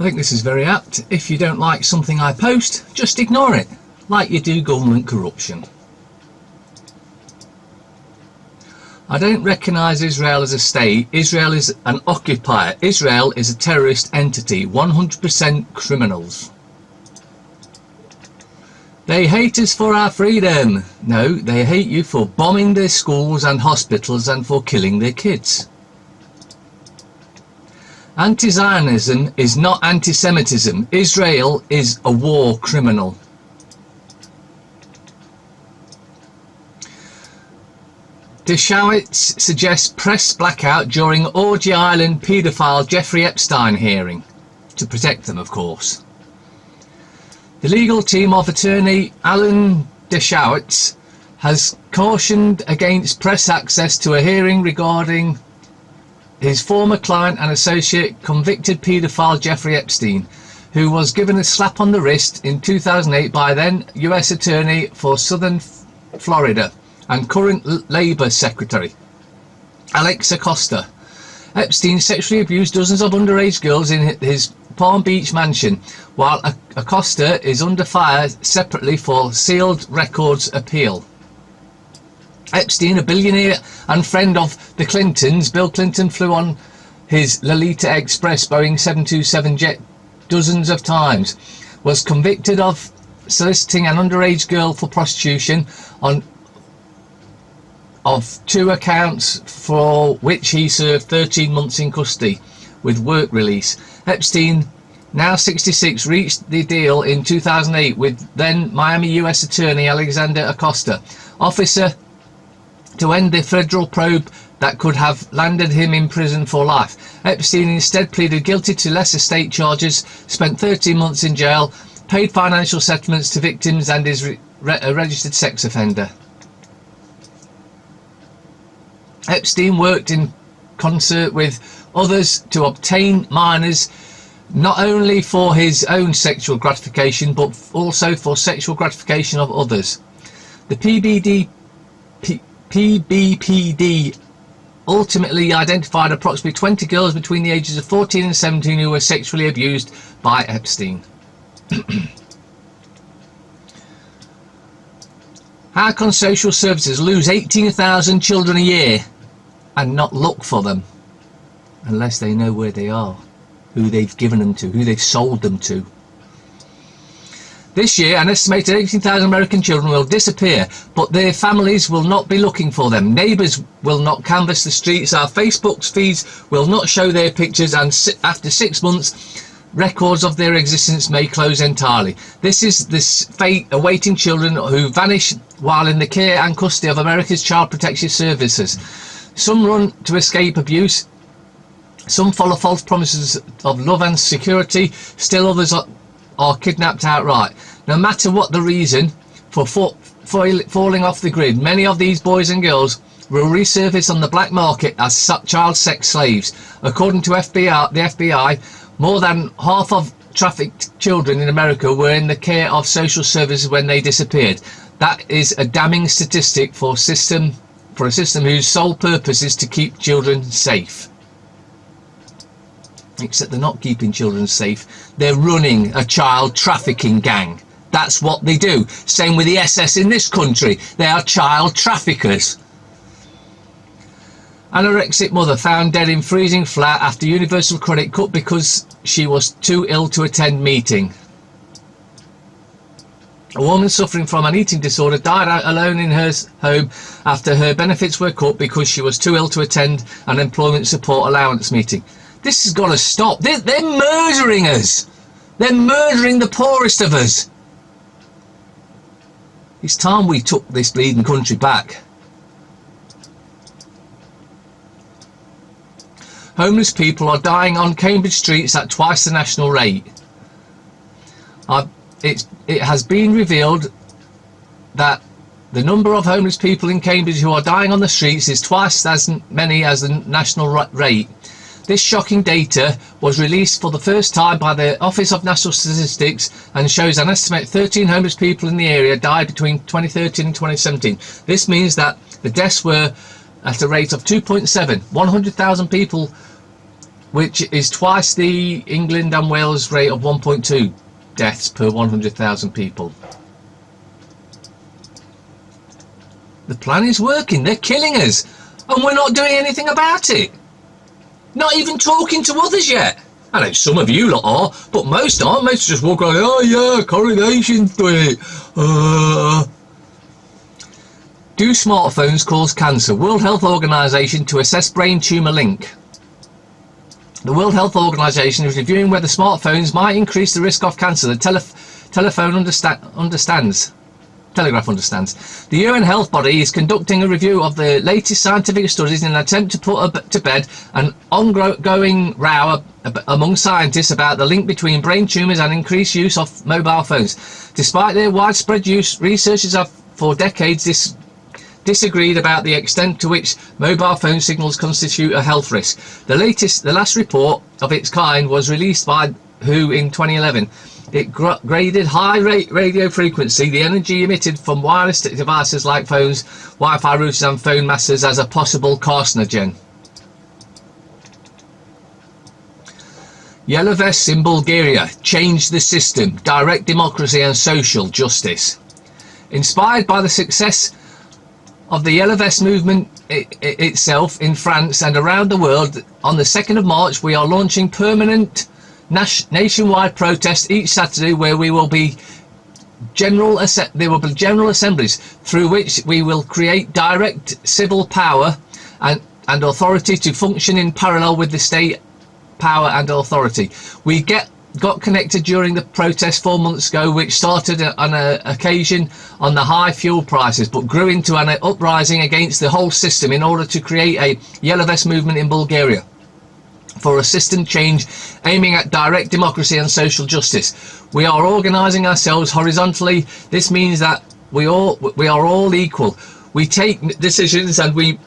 think this is very apt. If you don't like something I post, just ignore it, like you do government corruption. I don't recognise Israel as a state. Israel is an occupier. Israel is a terrorist entity, 100% criminals. They hate us for our freedom. No, they hate you for bombing their schools and hospitals and for killing their kids. Anti-Zionism is not anti-Semitism. Israel is a war criminal. Dershowitz suggests press blackout during Orgy Island paedophile Jeffrey Epstein hearing. To protect them, of course. The legal team of attorney Alan Dershowitz has cautioned against press access to a hearing regarding his former client and associate, convicted paedophile Jeffrey Epstein, who was given a slap on the wrist in 2008 by then US Attorney for Southern Florida and current Labour Secretary Alex Acosta. Epstein sexually abused dozens of underage girls in his Palm Beach mansion, while Acosta is under fire separately for sealed records appeal. Epstein, a billionaire and friend of the Clintons, Bill Clinton flew on his Lolita Express Boeing 727 jet dozens of times, was convicted of soliciting an underage girl for prostitution of 2 accounts, for which he served 13 months in custody with work release. Epstein, now 66, reached the deal in 2008 with then Miami US Attorney Alexander Acosta, officer, to end the federal probe that could have landed him in prison for life. Epstein instead pleaded guilty to lesser state charges, spent 13 months in jail, paid financial settlements to victims, and is a registered sex offender. Epstein worked in concert with others to obtain minors, not only for his own sexual gratification but also for sexual gratification of others. The PBPD ultimately identified approximately 20 girls between the ages of 14 and 17 who were sexually abused by Epstein. How can social services lose 18,000 children a year and not look for them unless they know where they are, who they've given them to, who they've sold them to? This year, an estimated 18,000 American children will disappear, but their families will not be looking for them. Neighbours will not canvass the streets. Our Facebook feeds will not show their pictures, and after 6 months, records of their existence may close entirely. This is this fate awaiting children who vanish while in the care and custody of America's Child Protection Services. Some run to escape abuse. Some follow false promises of love and security. Still others are kidnapped outright. No matter what the reason for falling off the grid, many of these boys and girls will resurface on the black market as child sex slaves. According to the FBI, more than half of trafficked children in America were in the care of social services when they disappeared. That is a damning statistic for a system whose sole purpose is to keep children safe. Except they're not keeping children safe. They're running a child trafficking gang. That's what they do. Same with the SS in this country. They are child traffickers. Anorexic mother found dead in freezing flat after universal credit cut because she was too ill to attend meeting. A woman suffering from an eating disorder died out alone in her home after her benefits were cut because she was too ill to attend an employment support allowance meeting. This has got to stop. They're murdering us. They're murdering the poorest of us. It's time we took this bleeding country back. Homeless people are dying on Cambridge streets at twice the national rate. It has been revealed that the number of homeless people in Cambridge who are dying on the streets is twice as many as the national rate. This shocking data was released for the first time by the Office of National Statistics and shows an estimated 13 homeless people in the area died between 2013 and 2017. This means that the deaths were at a rate of 2.7. 100,000 people which is twice the England and Wales rate of 1.2 deaths per 100,000 people. The plan is working. They're killing us, and we're not doing anything about it. Not even talking to others yet. I know some of you lot are, but most aren't. Most just walk around, oh yeah, coronation street. Do smartphones cause cancer? World Health Organization to assess brain tumour link. The World Health Organization is reviewing whether smartphones might increase the risk of cancer. The Telegraph understands. The UN Health Body is conducting a review of the latest scientific studies in an attempt to put to bed an ongoing row among scientists about the link between brain tumours and increased use of mobile phones. Despite their widespread use, researchers have for decades disagreed about the extent to which mobile phone signals constitute a health risk. The last report of its kind was released by WHO in 2011. It graded high radio frequency, the energy emitted from wireless devices like phones, Wi-Fi routers and phone masters, as a possible carcinogen. Yellow vests in Bulgaria changed the system, direct democracy and social justice. Inspired by the success of the Yellow Vest movement itself in France and around the world, on the 2nd of March we are launching permanent nationwide protests each Saturday, where there will be general assemblies through which we will create direct civil power and authority to function in parallel with the state power and authority. We got connected during the protest 4 months ago, which started on an occasion on the high fuel prices but grew into an uprising against the whole system in order to create a Yellow Vest movement in Bulgaria for a system change aiming at direct democracy and social justice. We are organising ourselves horizontally. This means that we are all equal. We take decisions and we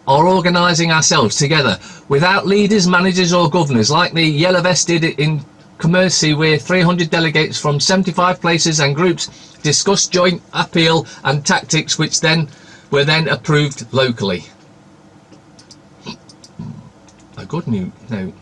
are organising ourselves together without leaders, managers or governors, like the Yellow Vest did in Commercy, where 300 delegates from 75 places and groups discussed joint appeal and tactics, which were then approved locally. A good news note.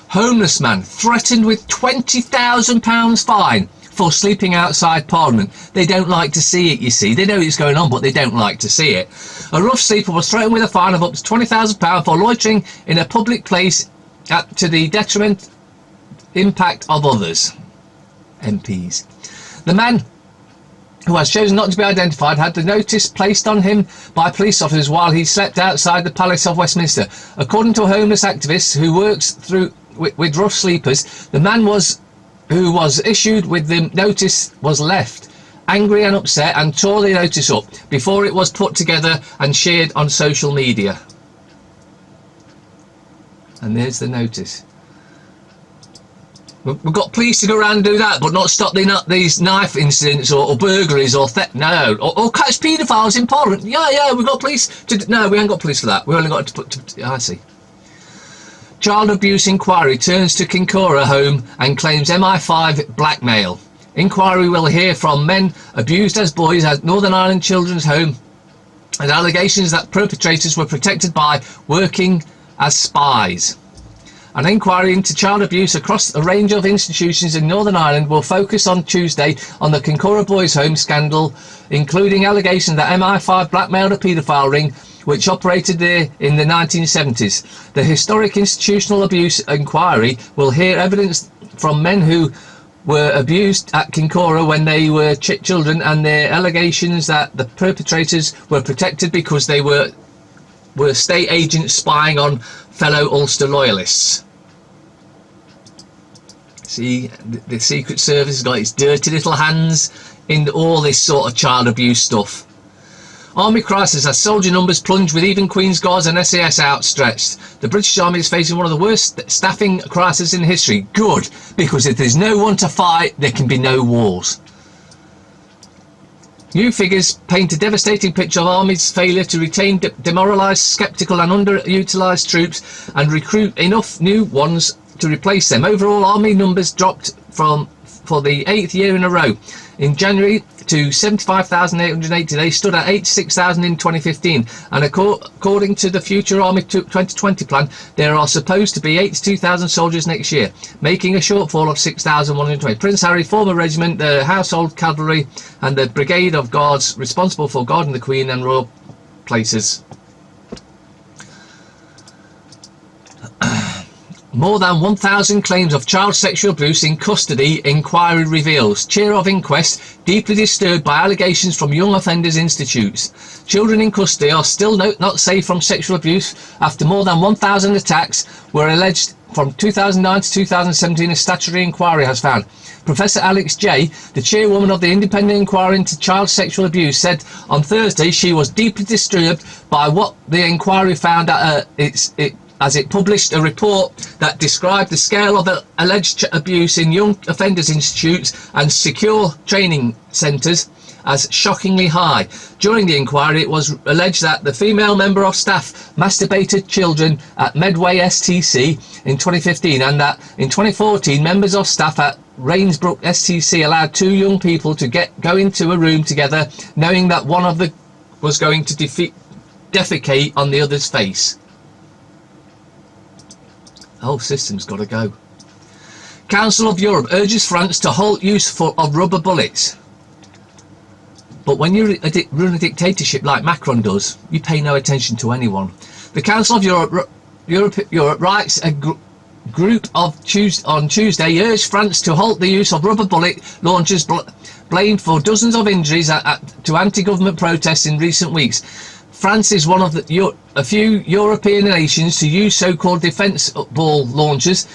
Homeless man threatened with £20,000 fine for sleeping outside Parliament. They don't like to see it, you see. They know it's going on, but they don't like to see it. A rough sleeper was threatened with a fine of up to £20,000 for loitering in a public place to the detriment impact of others. MPs. The man, who has chosen not to be identified, had the notice placed on him by police officers while he slept outside the Palace of Westminster. According to a homeless activist who works with rough sleepers, the man who was issued with the notice was left angry and upset and tore the notice up before it was put together and shared on social media. And there's the notice. We've got police to go around and do that, but not stop these knife incidents or burglaries or theft. No, or catch paedophiles in Parliament. Yeah, we've got police to. No, we ain't got police for that. We only got to put. I see. Child abuse inquiry turns to Kincora home and claims MI5 blackmail. Inquiry will hear from men abused as boys at Northern Ireland Children's Home and allegations that perpetrators were protected by working as spies. An inquiry into child abuse across a range of institutions in Northern Ireland will focus on Tuesday on the Kincora boys' home scandal, including allegations that MI5 blackmailed a paedophile ring which operated there in the 1970s. The historic institutional abuse inquiry will hear evidence from men who were abused at Kincora when they were children, and their allegations that the perpetrators were protected because they were state agents spying on fellow Ulster loyalists. See, the Secret Service has got its dirty little hands in all this sort of child abuse stuff. Army crisis as soldier numbers plunge with even Queen's Guards and SAS outstretched. The British Army is facing one of the worst staffing crises in history. Good, because if there's no one to fight, there can be no wars. New figures paint a devastating picture of Army's failure to retain demoralised, sceptical and underutilised troops and recruit enough new ones to replace them. Overall, Army numbers dropped from for the 8th year in a row. In January to 75,880, they stood at 86,000 in 2015, and according to the Future Army 2020 plan, there are supposed to be 82,000 soldiers next year, making a shortfall of 6,120. Prince Harry, former regiment, the Household Cavalry, and the Brigade of Guards responsible for guarding the Queen and royal places. More than 1,000 claims of child sexual abuse in custody, inquiry reveals. Chair of inquest deeply disturbed by allegations from Young Offenders Institutes. Children in custody are still not safe from sexual abuse after more than 1,000 attacks were alleged from 2009 to 2017, a statutory inquiry has found. Professor Alex Jay, the chairwoman of the Independent Inquiry into Child Sexual Abuse, said on Thursday she was deeply disturbed by what the inquiry found as it published a report that described the scale of alleged abuse in young offenders institutes and secure training centres as shockingly high. During the inquiry, it was alleged that the female member of staff masturbated children at Medway STC in 2015, and that in 2014 members of staff at Rainsbrook STC allowed two young people to go into a room together, knowing that one of them was going to defecate on the other's face. The whole system's got to go. Council of Europe urges France to halt use of rubber bullets. But when you run a dictatorship like Macron does, you pay no attention to anyone. The Council of Europe writes a group on Tuesday urged France to halt the use of rubber bullet launchers blamed for dozens of injuries to anti-government protests in recent weeks. France is one of a few European nations to use so-called defence ball launchers,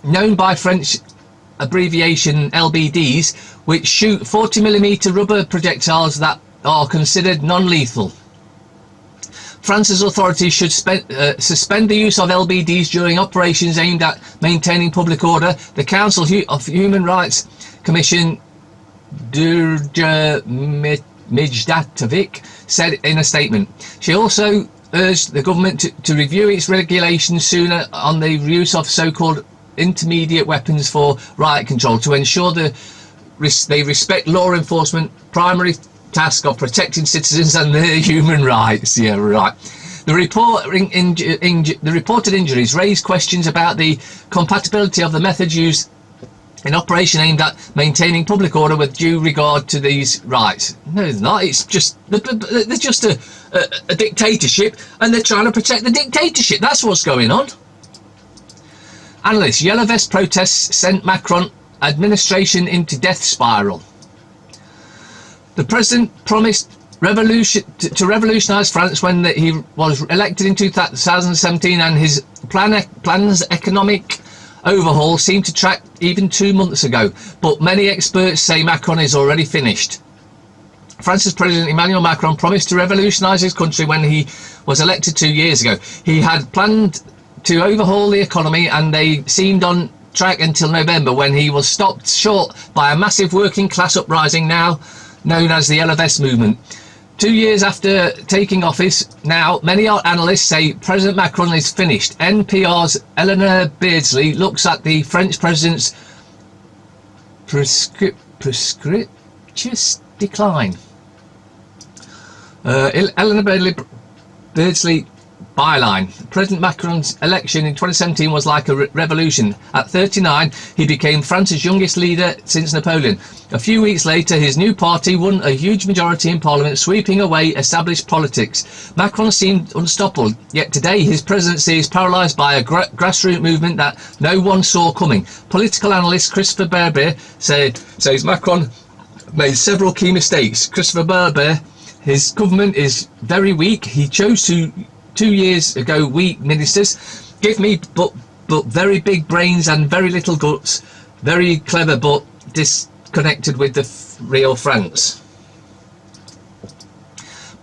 known by French abbreviation LBDs, which shoot 40mm rubber projectiles that are considered non-lethal. France's authorities should suspend the use of LBDs during operations aimed at maintaining public order. The Council of Human Rights Commission Dershowitz said in a statement. She also urged the government to review its regulations sooner on the use of so-called intermediate weapons for riot control to ensure they respect law enforcement primary task of protecting citizens and their human rights. Yeah, right. The reported injuries raise questions about the compatibility of the methods used in operation aimed at maintaining public order with due regard to these rights. No, it's not. It's just they're just a dictatorship, and they're trying to protect the dictatorship. That's what's going on. Analysts: Yellow Vest protests sent Macron administration into death spiral. The president promised to revolutionise France when he was elected in 2017, and his plans economic overhaul seemed to track even 2 months ago, but many experts say Macron is already finished. France's President Emmanuel Macron promised to revolutionise his country when he was elected 2 years ago. He had planned to overhaul the economy, and they seemed on track until November, when he was stopped short by a massive working class uprising now known as the Yellow Vest movement. 2 years after taking office, now many analysts say President Macron is finished. NPR's Eleanor Beardsley looks at the French president's precipitous decline. Eleanor Beardsley byline: President Macron's election in 2017 was like a revolution. At 39, he became France's youngest leader since Napoleon. A few weeks later, his new party won a huge majority in parliament, sweeping away established politics. Macron seemed unstoppable, yet today his presidency is paralysed by a grassroots movement that no one saw coming. Political analyst Christopher Berber says Macron made several key mistakes. Christopher Berber: his government is very weak. He chose to 2 years ago weak ministers. Give me but very big brains and very little guts. Very clever but disconnected with the real France.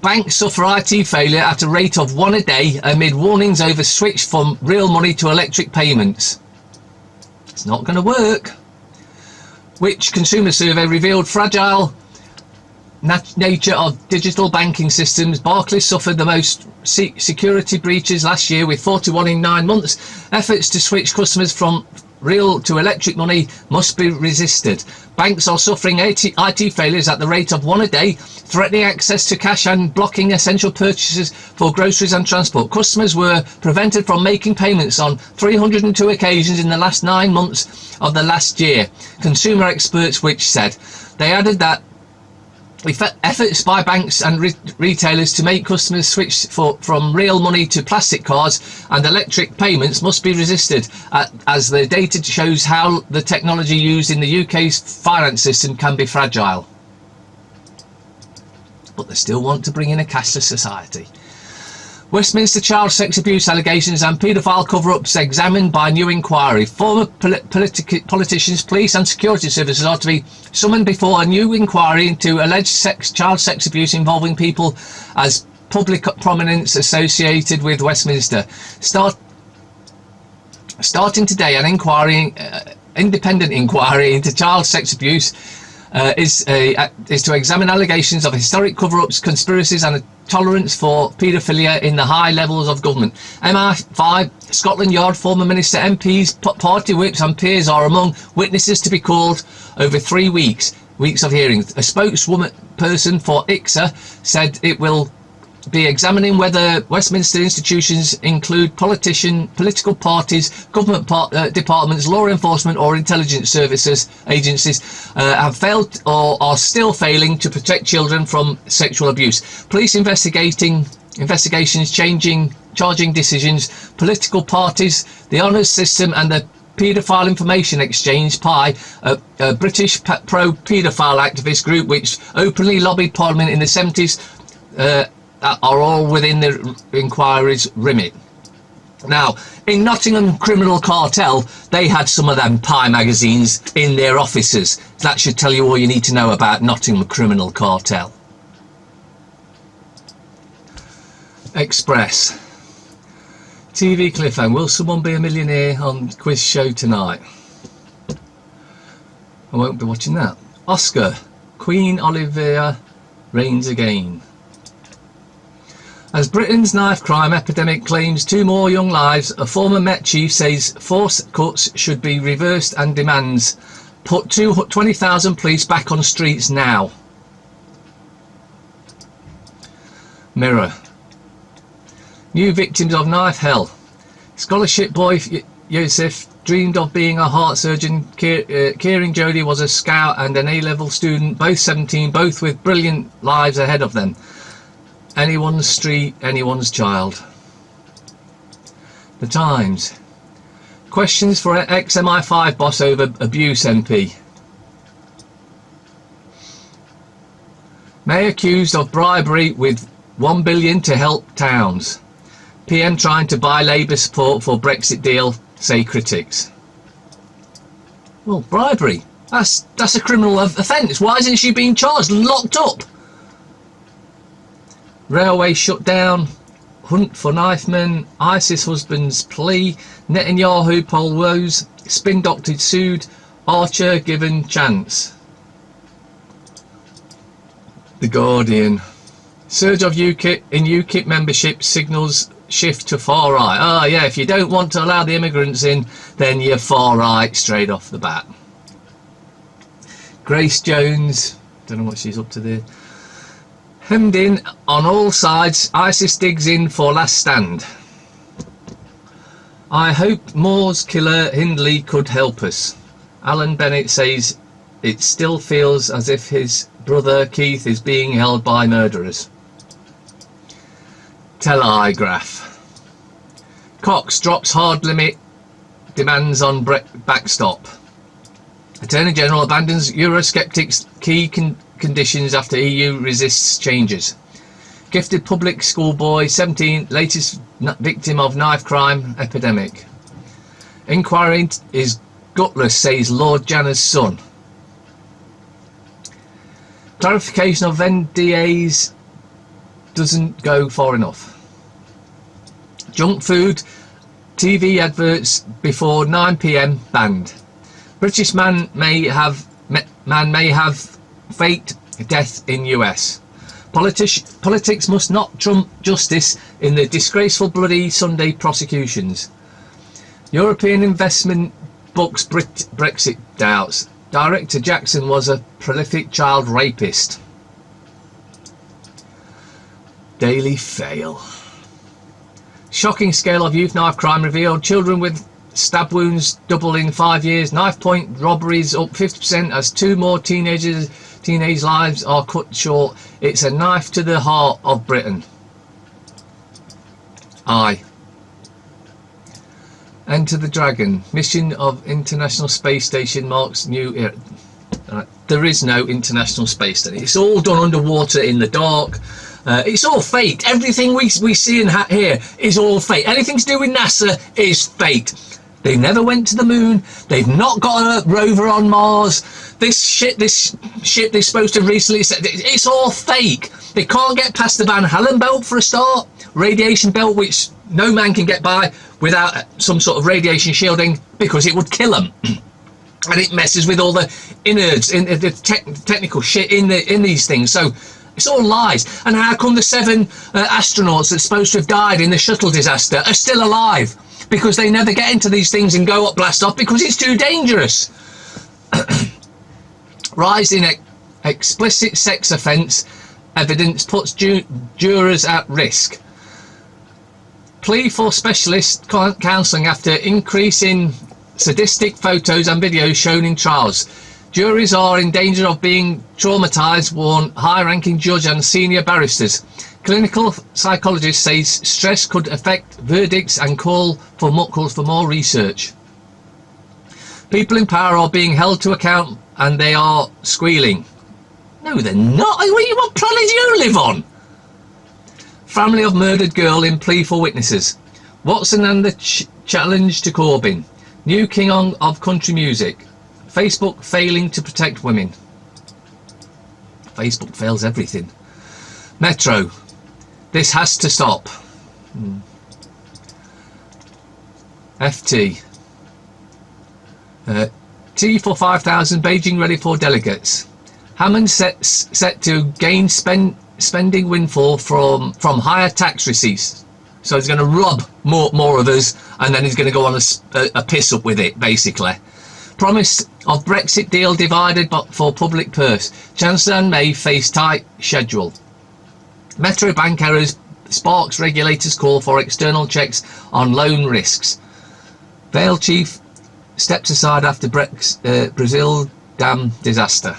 Banks suffer IT failure at a rate of 1 a day amid warnings over switch from real money to electric payments. It's not going to work. Which consumer survey revealed fragile nature of digital banking systems, Barclays suffered the most security breaches last year, with 41 in 9 months. Efforts to switch customers from real to electric money must be resisted. Banks are suffering IT failures at the rate of one a day, threatening access to cash and blocking essential purchases for groceries and transport. Customers were prevented from making payments on 302 occasions in the last 9 months of the last year, consumer experts which said. They added that efforts by banks and retailers to make customers switch from real money to plastic cards and electric payments must be resisted, as the data shows how the technology used in the UK's finance system can be fragile. But they still want to bring in a cashless society. Westminster child sex abuse allegations and paedophile cover-ups examined by new inquiry. Former politicians, police and security services are to be summoned before a new inquiry into alleged child sex abuse involving people as public prominence associated with Westminster. Starting today, an independent inquiry into child sex abuse is to examine allegations of historic cover-ups, conspiracies and a tolerance for paedophilia in the high levels of government. MI5, Scotland Yard, former minister, MPs, party whips and peers are among witnesses to be called over 3 weeks of hearings. A spokeswoman person for ICSA said it will be examining whether Westminster institutions include political parties, government departments, law enforcement or intelligence services agencies have failed or are still failing to protect children from sexual abuse. Police investigations, charging decisions, political parties, the honours system and the Pedophile Information Exchange, PI, a British pro-paedophile activist group which openly lobbied Parliament in the 70s, are all within the inquiry's remit. Now, in Nottingham Criminal Cartel, they had some of them Pie magazines in their offices. That should tell you all you need to know about Nottingham Criminal Cartel. Express. TV cliffhanger. Will someone be a millionaire on quiz show tonight? I won't be watching that. Oscar. Queen Olivia reigns again. As Britain's knife crime epidemic claims 2 more young lives, a former Met chief says force cuts should be reversed and demands put 20,000 police back on streets now. Mirror. New victims of knife hell. Scholarship boy Yosef dreamed of being a heart surgeon. Kieran Jody was a scout and an A-level student, both 17, both with brilliant lives ahead of them. Anyone's street, anyone's child. The Times. Questions for ex-MI5 boss over abuse MP. May accused of bribery with 1 billion to help towns. PM trying to buy Labour support for Brexit deal, say critics. Well, bribery. That's a criminal offence. Why isn't she being charged and locked up? Railway shut down, hunt for knifeman, ISIS husband's plea, Netanyahu poll woes, spin doctor sued, Archer given chance. The Guardian. Surge of UKIP membership signals shift to far right. Yeah, if you don't want to allow the immigrants in, then you're far right straight off the bat. Grace Jones, don't know what she's up to there. Hemmed in on all sides, ISIS digs in for last stand. I hope Moore's killer Hindley could help us. Alan Bennett says it still feels as if his brother Keith is being held by murderers. Telegraph. Cox drops hard limit demands on backstop. Attorney General abandons Eurosceptics' key conditions after EU resists changes. Gifted public school boy 17 latest victim of knife crime epidemic. Inquiry is gutless, says Lord Janner's son. Clarification of NDAs doesn't go far enough. Junk food TV adverts before 9 p.m. banned. British man may have faked death in US. Politics must not trump justice in the disgraceful Bloody Sunday prosecutions. European investment books Brexit doubts. Director Jackson was a prolific child rapist. Daily Fail. Shocking scale of youth knife crime revealed. Children with stab wounds double in 5 years. Knife point robberies up 50% as 2 more teenage lives are cut short. It's a knife to the heart of Britain. Enter the Dragon. Mission of International Space Station marks new era. There is no International Space Station. It's all done underwater in the dark. It's all fake. Everything we see and hear is all fake. Anything to do with NASA is fake. They never went to the moon. They've not got a rover on Mars. This ship they're supposed to recently set, it's all fake. They can't get past the Van Allen belt for a start. Radiation belt, which no man can get by without some sort of radiation shielding, because it would kill them. And it messes with all the innards, in the technical shit in these things. So it's all lies. And how come the 7 astronauts that's supposed to have died in the shuttle disaster are still alive? Because they never get into these things and go up, blast off, because it's too dangerous. Rise in explicit sex offence evidence puts jurors at risk. Plea for specialist counselling after increase in sadistic photos and videos shown in trials. Juries are in danger of being traumatised, warn high-ranking judge and senior barristers. Clinical psychologists say stress could affect verdicts and calls for more research. People in power are being held to account and they are squealing. No, they're not. What planet do you live on? Family of murdered girl in plea for witnesses. Watson and the challenge to Corbyn. New king of country music. Facebook failing to protect women. Facebook fails everything. Metro. This has to stop. FT. T for 5,000. Beijing ready for delegates. Hammond set to gain spending windfall from higher tax receipts. So he's going to rob more of us, and then he's going to go on a piss up with it, basically. Promise of Brexit deal divided but for public purse. Chancellor and May face tight schedule. Metro bank errors sparks regulators call for external checks on loan risks. Vale chief steps aside after Brazil dam disaster.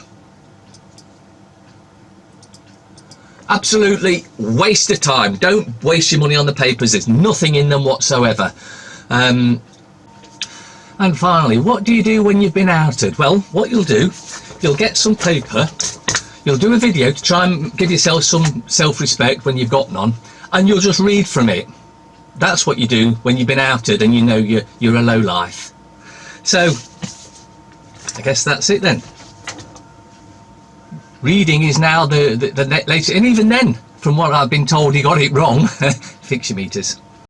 Absolutely waste of time. Don't waste your money on the papers. There's nothing in them whatsoever. And finally, what do you do when you've been outed? Well, what you'll do, you'll get some paper, you'll do a video to try and give yourself some self-respect when you've got none, and you'll just read from it. That's what you do when you've been outed and you know you're a lowlife. So, I guess that's it then. Reading is now the latest, and even then, from what I've been told, he got it wrong. Fix your meters.